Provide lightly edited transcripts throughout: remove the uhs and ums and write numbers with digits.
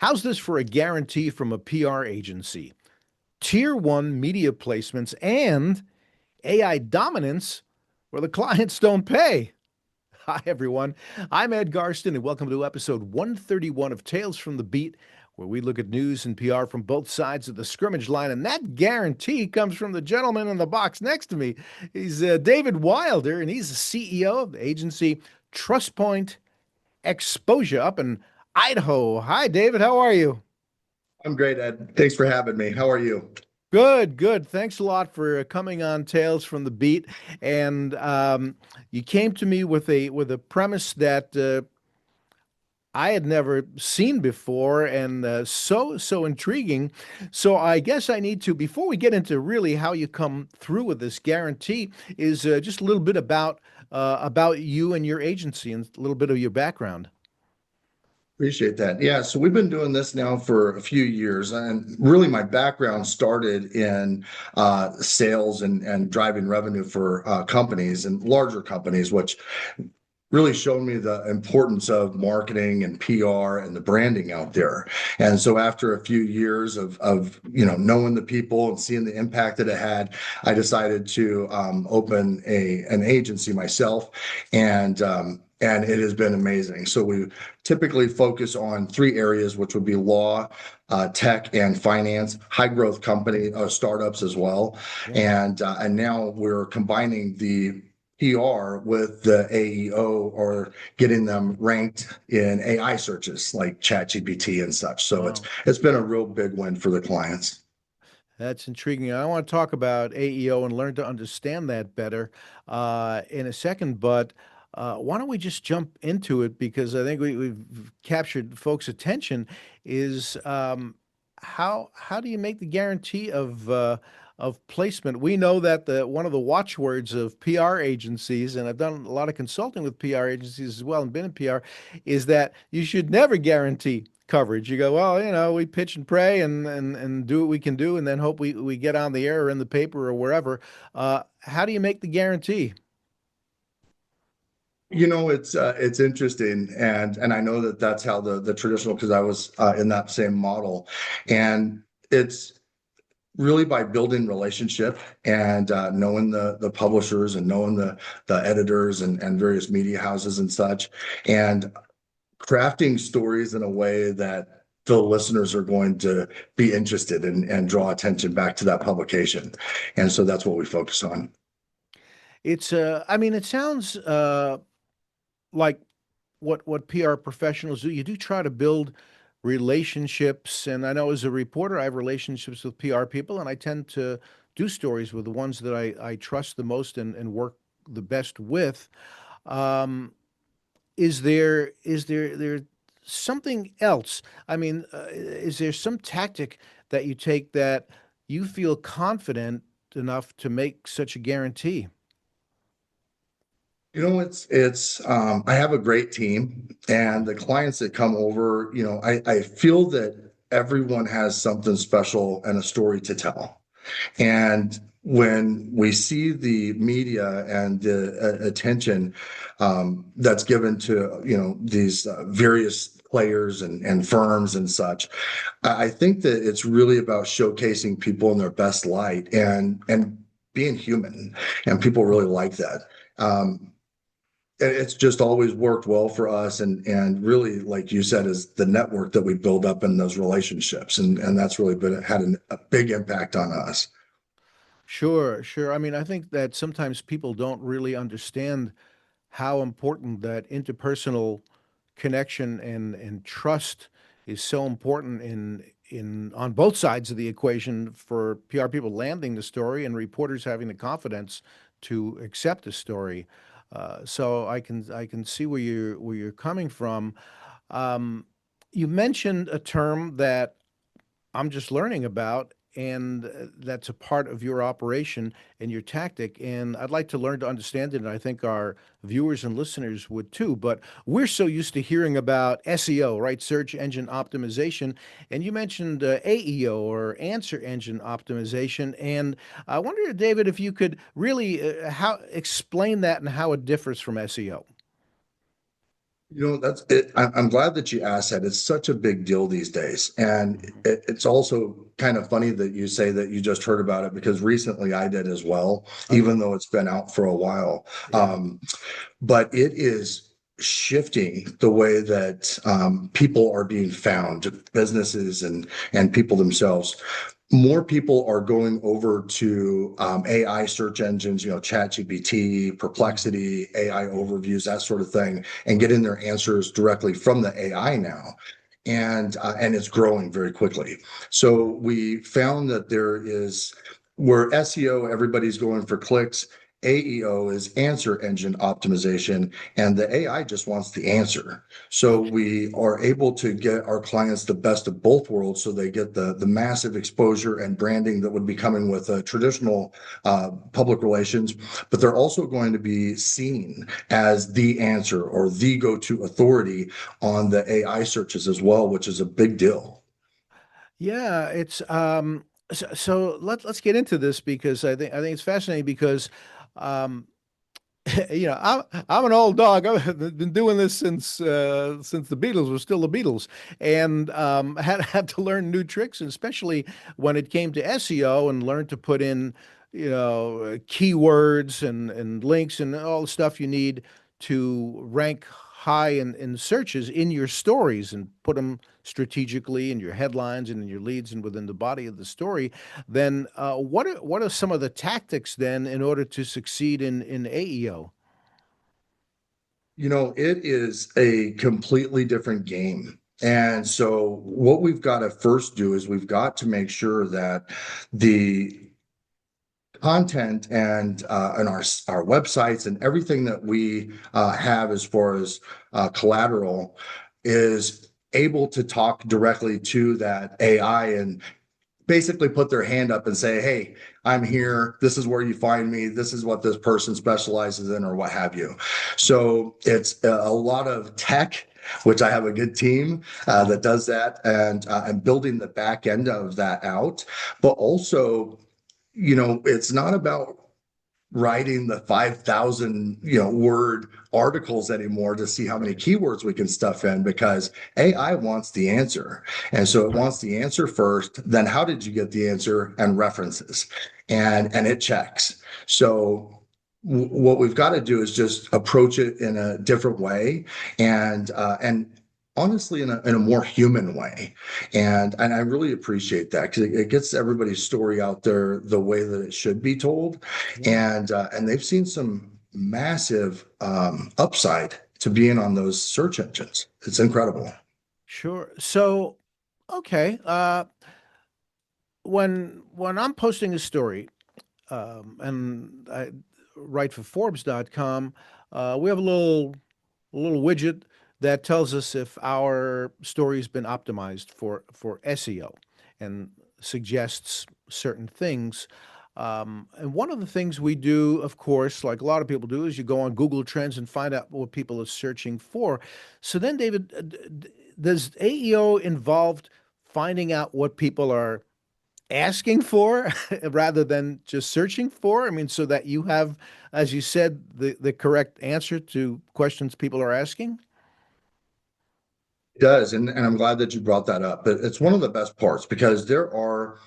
How's this for a guarantee from a PR agency? Tier one media placements and AI dominance where the clients don't pay. Hi, everyone. I'm Ed Garsten, and welcome to episode 131 of Tales from the Beat, where we look at news and PR from both sides of the scrimmage line. And that guarantee comes from the gentleman in the box next to me. He's David Wilder, and he's the CEO of the agency Trustpoint Xposure up in Idaho. Hi, David. How are you? I'm great, Ed. Thanks for having me. How are you? Good, good. Thanks a lot for coming on Tales from the Beat. And you came to me with a premise that I had never seen before, and so intriguing. So I guess I need to, before we get into really how you come through with this guarantee, is just a little bit about you and your agency and a little bit of your background. Appreciate that. Yeah, so we've been doing this now for a few years, and really my background started in sales and driving revenue for companies and larger companies, which really showed me the importance of marketing and PR and the branding out there. And so after a few years of knowing the people and seeing the impact that it had, I decided to open an agency myself, and it has been amazing. So we typically focus on three areas, which would be law, tech, and finance, high growth company startups as well. Yeah. And now we're combining the PR with the AEO, or getting them ranked in AI searches like ChatGPT and such. So it's Wow. it's been a real big win for the clients. That's intriguing. I want to talk about AEO and learn to understand that better in a second, but why don't we just jump into it? Because I think we've captured folks' attention. Is how do you make the guarantee of placement? We know that the one of the watchwords of PR agencies, and I've done a lot of consulting with PR agencies as well, and been in PR, is that you should never guarantee coverage. You go, well, we pitch and pray and do what we can do, and then hope we get on the air or in the paper or wherever. How do you make the guarantee? It's interesting, and I know that that's how the traditional, because I was in that same model, and it's really by building relationship and knowing the publishers and knowing the editors and various media houses and such, and crafting stories in a way that the listeners are going to be interested in and draw attention back to that publication. And so that's what we focus on. I mean, it sounds like what PR professionals do. You do try to build relationships, and I know as a reporter, I have relationships with PR people, and I tend to do stories with the ones that I trust the most and work the best with. Um, is there something else? I mean, is there some tactic that you take that you feel confident enough to make such a guarantee? I have a great team, and the clients that come over, I feel that everyone has something special and a story to tell. And when we see the media and the attention that's given to, these various players and firms and such, I think that it's really about showcasing people in their best light and being human, and people really like that. Um, it's just always worked well for us, and really, like you said, is the network that we build up in those relationships, and that's really had a big impact on us. Sure, sure. I mean, I think that sometimes people don't really understand how important that interpersonal connection and trust is so important in on both sides of the equation for PR people landing the story and reporters having the confidence to accept a story. So I can see where you're coming from. Um, you mentioned a term that I'm just learning about, and that's a part of your operation and your tactic. And I'd like to learn to understand it, and I think our viewers and listeners would too. But we're so used to hearing about SEO, right? Search engine optimization. And you mentioned AEO, or answer engine optimization. And I wonder, David, if you could really how explain that and how it differs from SEO. That's it. I'm glad that you asked that. It's such a big deal these days. And Mhm. it's also kind of funny that you say that you just heard about it because recently I did as well, Okay. even though it's been out for a while. Yeah. But it is shifting the way that people are being found, businesses and people themselves. More people are going over to AI search engines, ChatGPT, Mhm. Perplexity, AI Yeah. overviews, that sort of thing, and Right. getting their answers directly from the AI now. And it's growing very quickly. So Mhm. we found that there is where SEO, everybody's going for clicks. AEO is answer engine optimization, and the AI just wants the answer. So Okay. we are able to get our clients the best of both worlds, so they get the massive exposure and branding that would be coming with traditional public relations, but they're also going to be seen as the answer or the go-to authority on the AI searches as well, which is a big deal. Yeah, it's so let's get into this because I think it's fascinating because um I'm an old dog. I've been doing this since the Beatles were still the Beatles, and had to learn new tricks, and especially when it came to SEO, and learn to put in, keywords and links and all the stuff you need to rank high in searches in your stories and put them strategically in your headlines and in your leads and within the body of the story. Then what are some of the tactics then in order to succeed in AEO? It is a completely different game. And so, what we've got to first do is we've got to make sure that the content and our websites and everything that we have as far as collateral is able to talk directly to that AI and basically put their hand up and say, "Hey, I'm here. This is where you find me. This is what this person specializes in, or what have you." So it's a lot of tech, which I have a good team that Mhm. does that, and building the back end of that out. But also, it's not about writing the 5,000 word articles anymore to see how many Right. keywords we can stuff in because AI wants the answer. And so it Right. wants the answer first, then how did you get the answer and references. And it checks. So what we've got to do is just approach it in a different way and honestly in a more human way. And I really appreciate that because it gets everybody's story out there the way that it should be told. Yeah. And they've seen some massive upside to being on those search engines. It's incredible. Sure. So, okay. When I'm posting a story, and I write for Forbes.com, we have a little widget that tells us if our story's been optimized for SEO and suggests certain things. And one of the things we do, of course, like a lot of people do, is you go on Google Trends and find out what people are searching for. So then, David, does AEO involved finding out what people are asking for rather than just searching for? I mean, so that you have, as you said, the correct answer to questions people are asking? It does, and I'm glad that you brought that up. But it's one of the best parts because there are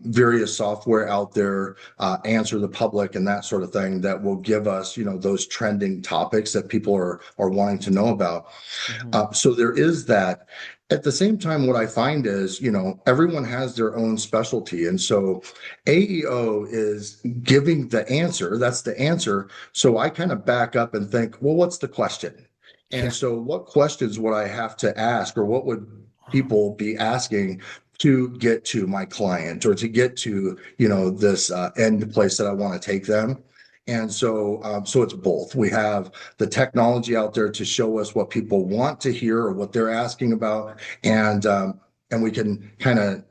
various software out there, Answer the Public and that sort of thing that will give us, those trending topics that people are wanting to know about. Hmm. So there is that. At the same time, what I find is, everyone has their own specialty. And so AEO is giving the answer. That's the answer. So I kind of back up and think, well, what's the question? And Yeah. so what questions would I have to ask, or what would Uh-huh. people be asking to get to my client or to get to, this end place that I want to take them? And so it's both. We have the technology out there to show us what people want to hear or what they're asking about, and we can kind of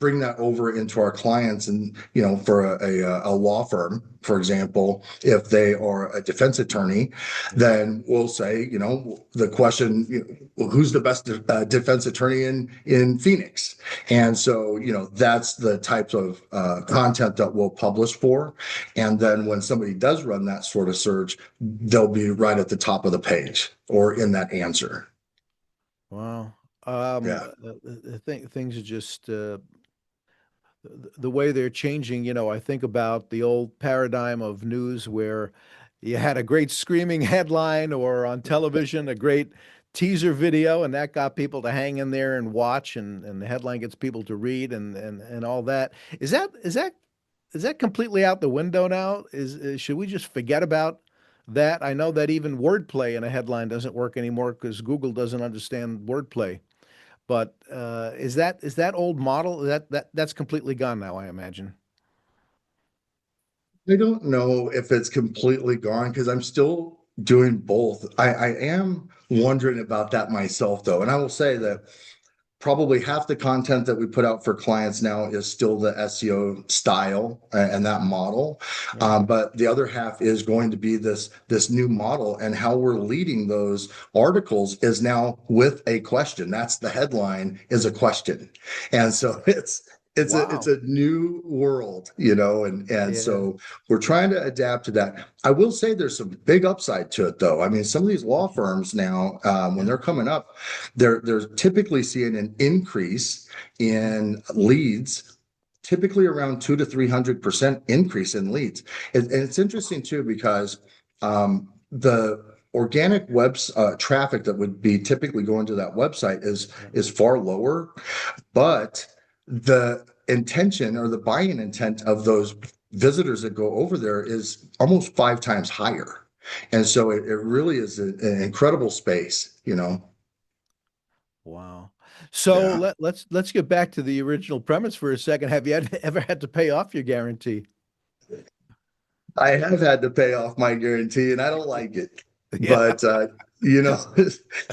bring that over into our clients. And, for a law firm, for example, if they are a defense attorney, then we'll say, the question, who's the best defense attorney in Phoenix? And so, that's the types of content that we'll publish for. And then when somebody does run that sort of search, they'll be right at the top of the page or in that answer. Wow. Yeah. Things are just the way they're changing. I think about the old paradigm of news where you had a great screaming headline or on television, a great teaser video, and that got people to hang in there and watch, and the headline gets people to read and all that. Is that completely out the window now? Should we just forget about that? I know that even wordplay in a headline doesn't work anymore because Google doesn't understand wordplay. But is that old model that's completely gone now, I imagine. I don't know if it's completely gone because I'm still doing both. I am wondering about that myself, though. And I will say that probably half the content that we put out for clients now is still the SEO style and that model. Yeah. But the other half is going to be this new model, and how we're leading those articles is now with a question. That's the headline, is a question. And so it's Wow. a new world, and Yeah. so we're trying to adapt to that. I will say there's some big upside to it, though. I mean, some of these law firms now, when Yeah. they're coming up, they're typically seeing an increase in leads, typically around 200 to 300% increase in leads. And it's interesting too, because the organic traffic that would be typically going to that website Yeah. is far lower, but the intention or the buying intent of those visitors that go over there is almost 5 times higher. And so it really is an incredible space. Wow. So Yeah. let's get back to the original premise for a second. Have you ever had to pay off your guarantee? I have had to pay off my guarantee and I don't like it. Yeah. But you know,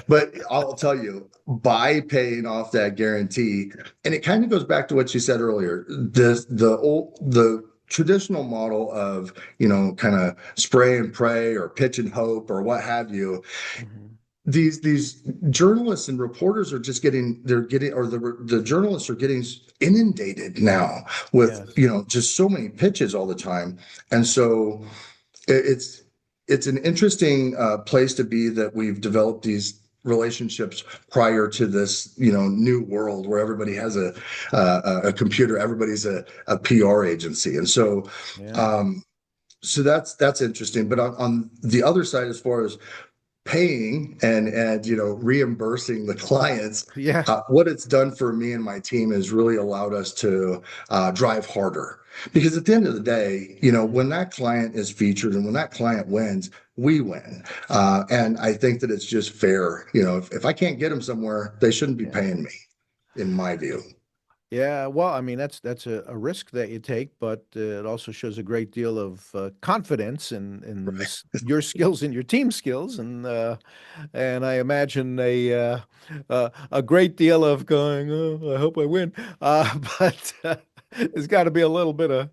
but I'll tell you, by paying off that guarantee, and it kind of goes back to what you said earlier, the traditional model of, kind of spray and pray or pitch and hope or what have you. Mhm. These journalists and reporters are just getting or the journalists are getting inundated now with, Yes. just so many pitches all the time. And so it's an interesting place to be, that we've developed these relationships prior to this, new world where everybody has a computer, everybody's a PR agency. And so Yeah. um so that's interesting. But on the other side, as far as paying and reimbursing the clients, Yeah. what it's done for me and my team has really allowed us to drive harder, because at the end of the day, Mhm. when that client is featured and when that client wins, we win. And I think that it's just fair. If I can't get them somewhere, they shouldn't be Yeah. paying me, in my view. Yeah, well, I mean, that's a risk that you take, but it also shows a great deal of confidence in your skills and your team skills, and I imagine a great deal of going, "Oh, I hope I win," but there's got to be a little bit of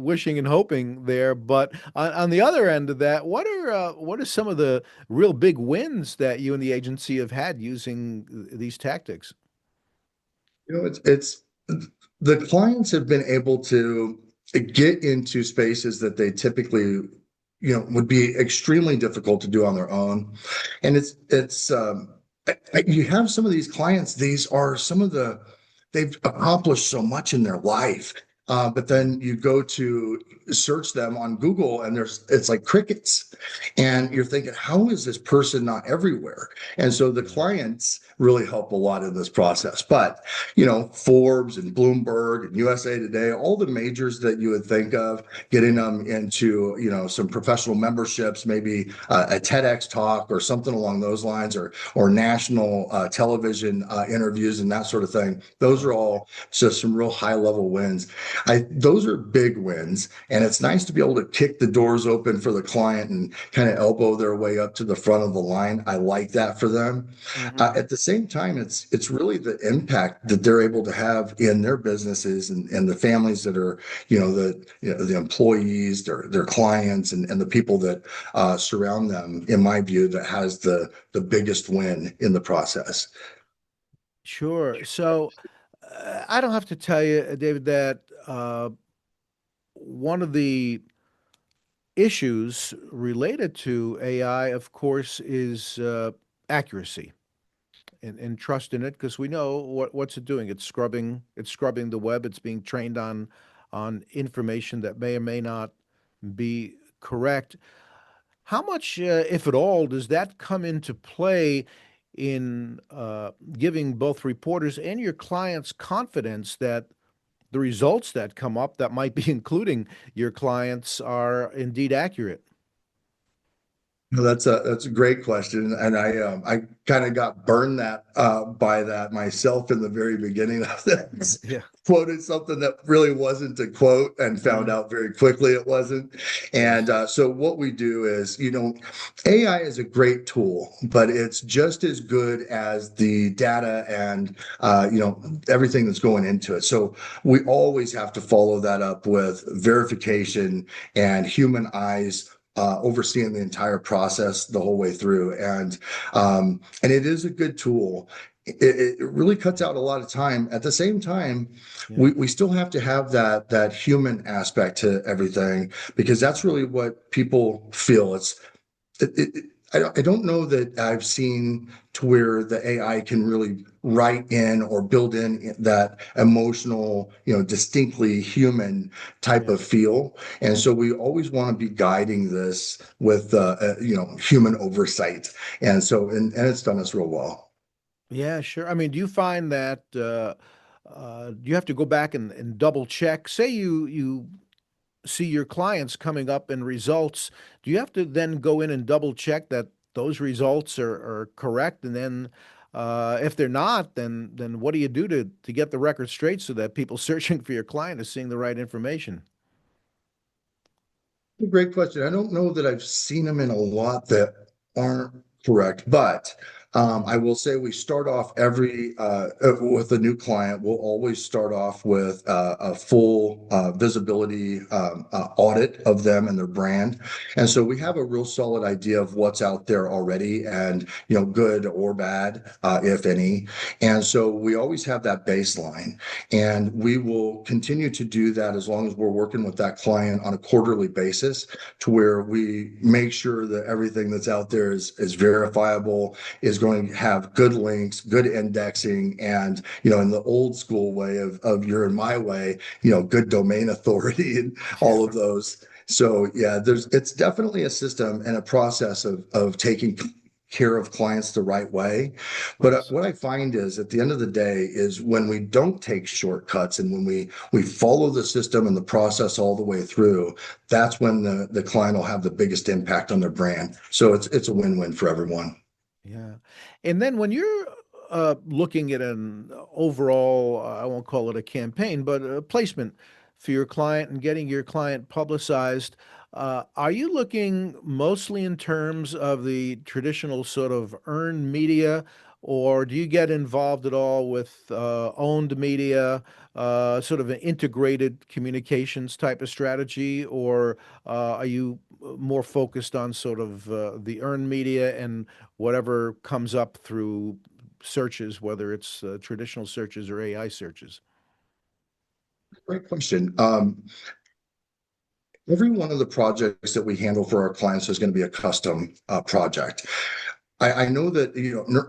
wishing and hoping there. But on the other end of that, what are some of the real big wins that you and the agency have had using these tactics? It's the clients have been able to get into spaces that they typically, would be extremely difficult to do on their own. And you have some of these clients, these are some of they've accomplished so much in their life. But then you go to search them on Google and it's like crickets. And you're thinking, how is this person not everywhere? And so the Yeah. clients really help a lot in this process. But, Forbes and Bloomberg and USA Today, all the majors that you would think of, getting Yeah. them into, some professional memberships, maybe a TEDx talk or something along those lines, or national television interviews and that sort of thing. Those Yeah. are all just some real high level wins. those are big wins, and it's nice to be able to kick the doors open for the client and kind of elbow their way up to the front of the line. I like that for them. Hmm. At the same time, it's really the impact that they're able to have in their businesses and the families that are, the employees, their clients, and the people that surround them. In my view, that has the biggest win in the process. Sure. So I don't have to tell you, David, that one of the issues related to AI, of course, is accuracy and trust in it, because we know what's it doing. It's scrubbing the web. It's being trained on information that may or may not be correct. How much, if at all, does that come into play in giving both reporters and your clients confidence that the results that come up that might be including your clients are indeed accurate? No, that's a great question, and I kind of got burned that by that myself in the very beginning of this. Yeah. Quoted something that really wasn't a quote and found Mhm. out very quickly it wasn't. And Yes. so what we do is, AI is a great tool, but it's just as good as the data and everything that's going into it. So we always have to follow that up with verification and human eyes overseeing the entire process the whole way through. And it is a good tool. It really cuts out a lot of time. At the same time, Yeah. we still have to have that human aspect to everything because that's really what people feel. I don't know that I've seen to where the AI can really write in or build in that emotional, distinctly human type Yeah. of feel. And so we always want to be guiding this with, human oversight. And it's done us real well. Yeah, sure. I mean, do you find that do you have to go back and double check? Say you see your clients coming up in results, do you have to then go in and double check that those results are correct? And then if they're not, then what do you do to get the record straight so that people searching for your client is seeing the right information? Great question. I don't know that I've seen them in a lot that aren't correct, but Hmm. I will say we start off every with a new client. We'll always start off with a full visibility audit of them and their brand, and so we have a real solid idea of what's out there already, and good or bad, if any. And so we always have that baseline. And we will continue to do that as long as we're working with that client on a quarterly basis to where we make sure that everything that's out there is verifiable, is going to have good links, good indexing, and, in the old school way of your and my way, good domain authority and Yeah, all of those. So yeah, it's definitely a system and a process of taking care of clients the right way. But yes. what I find is at the end of the day is when we don't take shortcuts and when we follow the system and the process all the way through, that's when the client will have the biggest impact on their brand. So it's a win-win for everyone. Yeah. And then when you're looking at an overall, I won't call it a campaign, but a placement for your client and getting your client publicized, are you looking mostly in terms of the traditional sort of earned media, or do you get involved at all with owned media, sort of an integrated communications type of strategy, or are you more focused on sort of the earned media and whatever comes up through searches, whether it's traditional searches or AI searches? Great question. Every one of the projects that we handle for our clients is going to be a custom project. I know that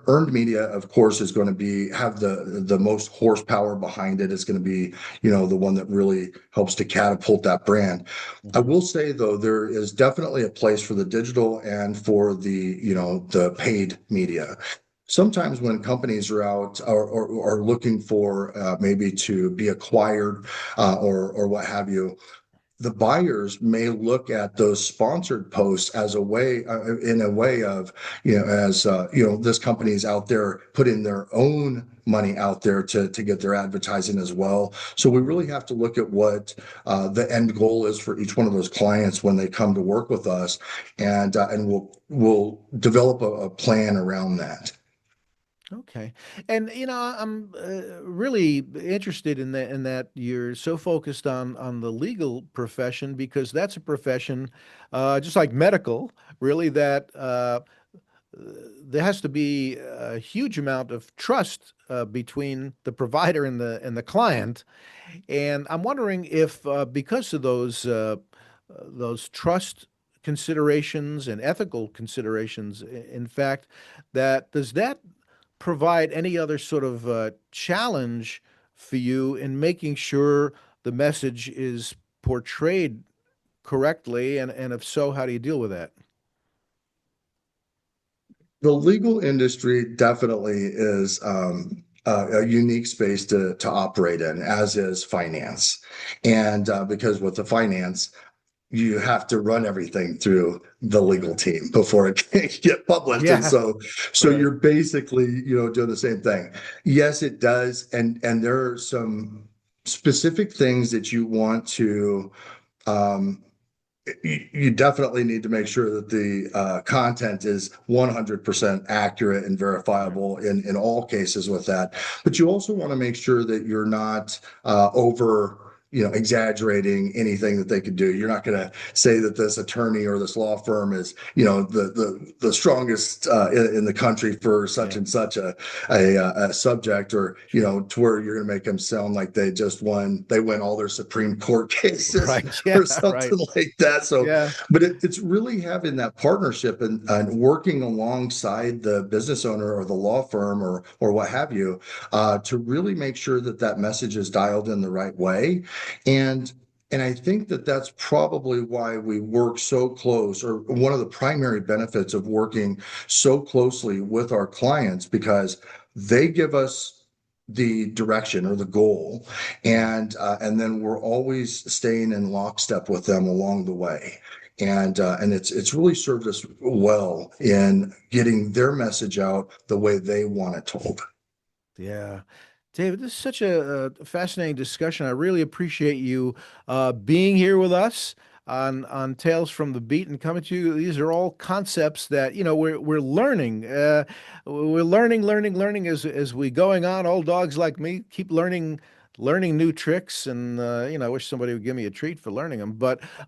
earned media, of course, is going to be have the most horsepower behind it. It's going to be the one that really helps to catapult that brand. I Hmm. will say though, there is definitely a place for the digital and for the paid media. Sometimes when companies are out or are looking for maybe to be acquired or what have you, the buyers may look at those sponsored posts as a way, in a way of, as this company is out there putting their own money out there to get their advertising as well. So we really have to look at what the end goal is for each one of those clients when they come to work with us, and we'll develop a plan around that. Okay. And I'm really interested in that you're so focused on the legal profession, because that's a profession, just like medical, really, that there has to be a huge amount of trust between the provider and the client. And I'm wondering if, because of those trust considerations and ethical considerations, in fact, that does that provide any other sort of challenge for you in making sure the message is portrayed correctly? And if so, how do you deal with that? The legal industry definitely is a unique space to operate in, as is finance. And because with the finance, you have to run everything through the legal Yeah. team before it can get published. And Yeah. so Right. you're basically, doing the same thing. Yes, it does. And there are some specific things that you want to um, you definitely need to make sure that the content is 100% accurate and Right. verifiable in all cases with that. But you also want to make sure that you're not over, exaggerating anything that they could do. You're not going to say that this attorney or this law firm is, the strongest in the country for such Yeah. and such a subject, or, Sure. to where you're going to make them sound like they win all their Supreme Court cases Right. Yeah. or Right. something like that. So, Yeah. but it's really having that partnership and working alongside the business owner or the law firm or what have you, to really make sure that that message is dialed in the right way. And and I think that that's probably why we work so close, or one of the primary benefits of working so closely with our clients, because they give us the direction or the goal, Yeah. and then we're always staying in lockstep with them along the way. And it's really served us well in getting their message out the way they want it told. Yeah. David, this is such a fascinating discussion. I really appreciate you being here with us on Tales from the Beat and coming to you. These are all concepts that we're learning. We're learning as we going on. Old dogs like me keep learning new tricks, and I wish somebody would give me a treat for learning them.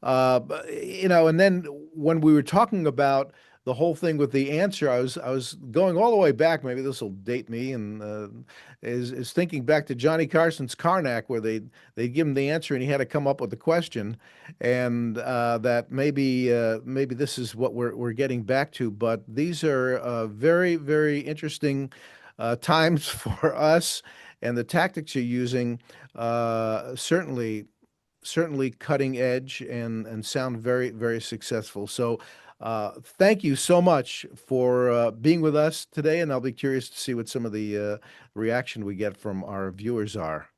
And then when we were talking about the whole thing with the answer, I was going all the way back. Maybe this will date me, and is thinking back to Johnny Carson's Karnak, where they'd give him the answer and he had to come up with the question, and that maybe this is what we're getting back to. But these are very, very interesting times for us, and the tactics you're using certainly cutting edge and sound very, very successful. So, thank you so much for being with us today, and I'll be curious to see what some of the reaction we get from our viewers are.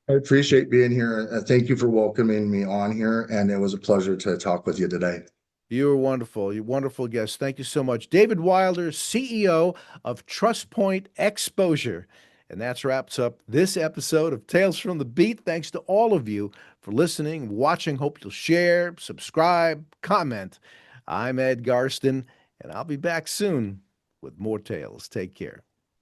I appreciate being here. Thank you for welcoming me on here, and it was a pleasure to talk with you today. You were wonderful. You wonderful guest. Thank you so much. David Wilder, CEO of Trustpoint Xposure. And that wraps up this episode of Tales from the Beat. Thanks to all of you for listening, watching. Hope you'll share, subscribe, comment. I'm Ed Garsten, and I'll be back soon with more tales. Take care.